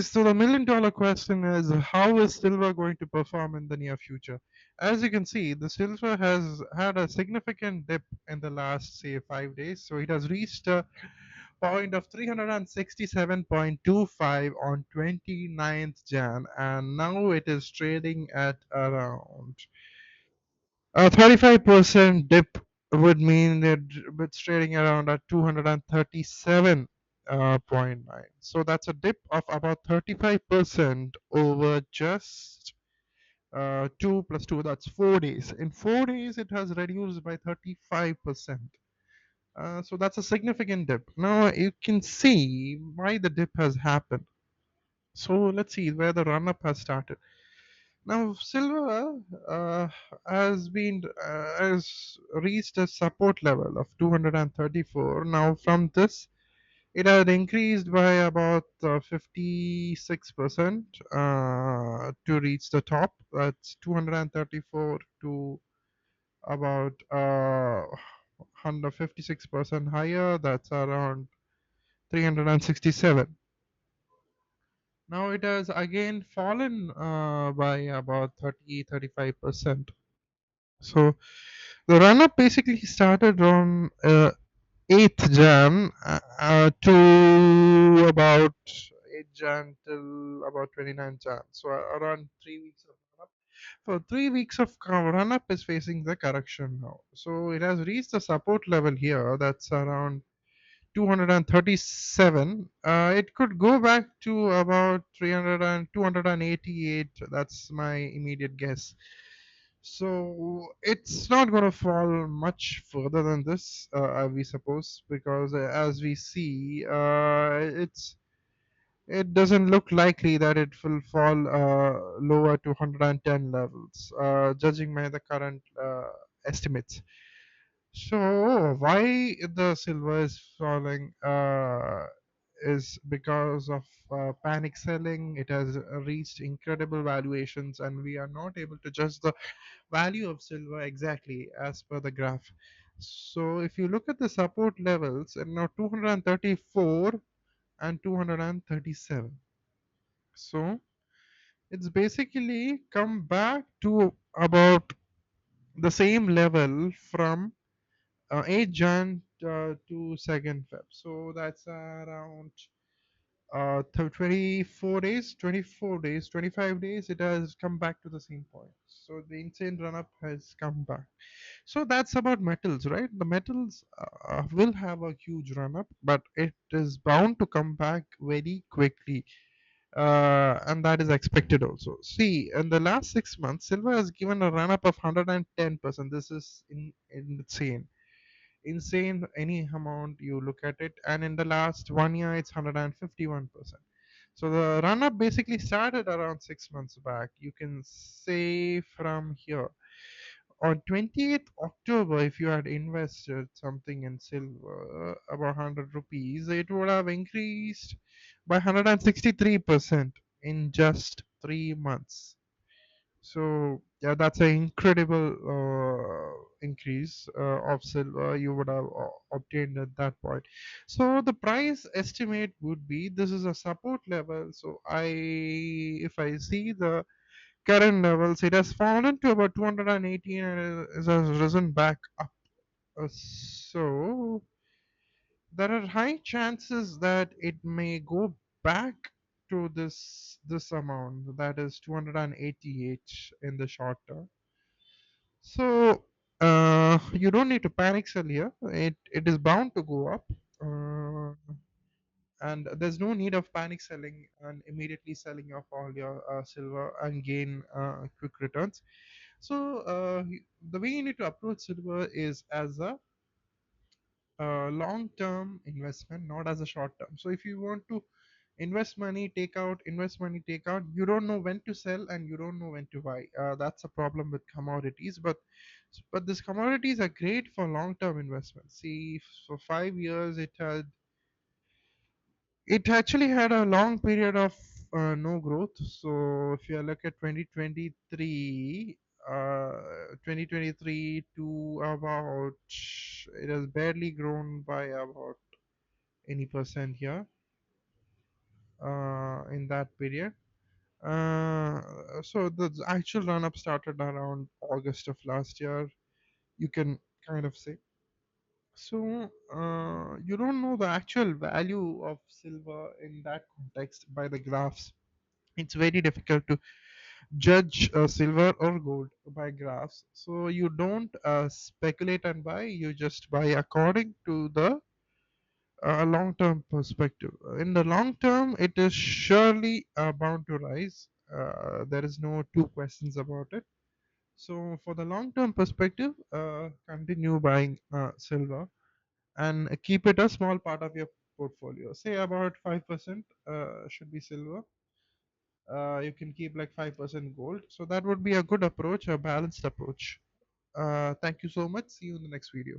So the million dollar question is, how is silver going to perform in the near future? As you can see, the silver has had a significant dip in the last, say, 5 days. So it has reached a point of 367.25 on 29th Jan, and now it is trading at around a 35% dip would mean that it's trading around at 237.9. So that's a dip of about 35% over just 2 plus 2, that's 4 days. In 4 days, it has reduced by 35%. So that's a significant dip. Now you can see why the dip has happened. So let's see where the run up has started. Now, silver has reached a support level of 234. Now, from this, it had increased by about 56% to reach the top. That's 234 to about 156% higher. That's around 367. Now it has again fallen by about 30-35%. So the run up basically started on 8th Jan to about 8th Jan till about 29th Jan. So around 3 weeks of run up. For 3 weeks of run up is facing the correction now. So it has reached the support level here. That's around 237. It could go back to about 300 and 288. That's my immediate guess. So it's not going to fall much further than this, we suppose, because as we see, it doesn't look likely that it will fall lower to 110 levels, judging by the current estimates. So why the silver is falling is because of panic selling. It has reached incredible valuations, and we are not able to judge the value of silver exactly as per the graph. So if you look at the support levels, and now 234 and 237. So it's basically come back to about the same level from 8 Jan to 2nd Feb. So that's around 24 days, 24 days, 25 days. It has come back to the same point. So the insane run up has come back. So that's about metals, right? The metals will have a huge run up, but it is bound to come back very quickly. And that is expected also. See, in the last 6 months, silver has given a run up of 110%. This is insane, any amount you look at it, and in the last 1 year it's 151%. So the run up basically started around 6 months back, you can say. From here on 28th October, if you had invested something in silver about 100 rupees, it would have increased by 163% in just 3 months. So yeah, that's an incredible increase of silver you would have obtained at that point. So the price estimate would be, this is a support level. So if I see the current levels, it has fallen to about 218 and it has risen back up. So there are high chances that it may go back to this amount, that is 288 in the short term. So you don't need to panic sell here. It is bound to go up, uh, and there's no need of panic selling and immediately selling off all your silver and gain quick returns. So the way you need to approach silver is as a long term investment, not as a short term. So if you want to invest money, take out, invest money, take out, you don't know when to sell and you don't know when to buy. That's a problem with commodities. But these commodities are great for long term investments. See, for 5 years it actually had a long period of no growth. So if you look at 2023 to about, it has barely grown by about any percent here. in that period. So the actual run up started around August of last year, you can kind of say. So you don't know the actual value of silver in that context by the graphs. It's very difficult to judge silver or gold by graphs. So you don't speculate and buy, you just buy according to the long term perspective. In the long term, it is surely bound to rise. There is no two questions about it. So, for the long term perspective, continue buying silver and keep it a small part of your portfolio. Say about 5% should be silver. You can keep like 5% gold. So, that would be a good approach, a balanced approach. Thank you so much. See you in the next video.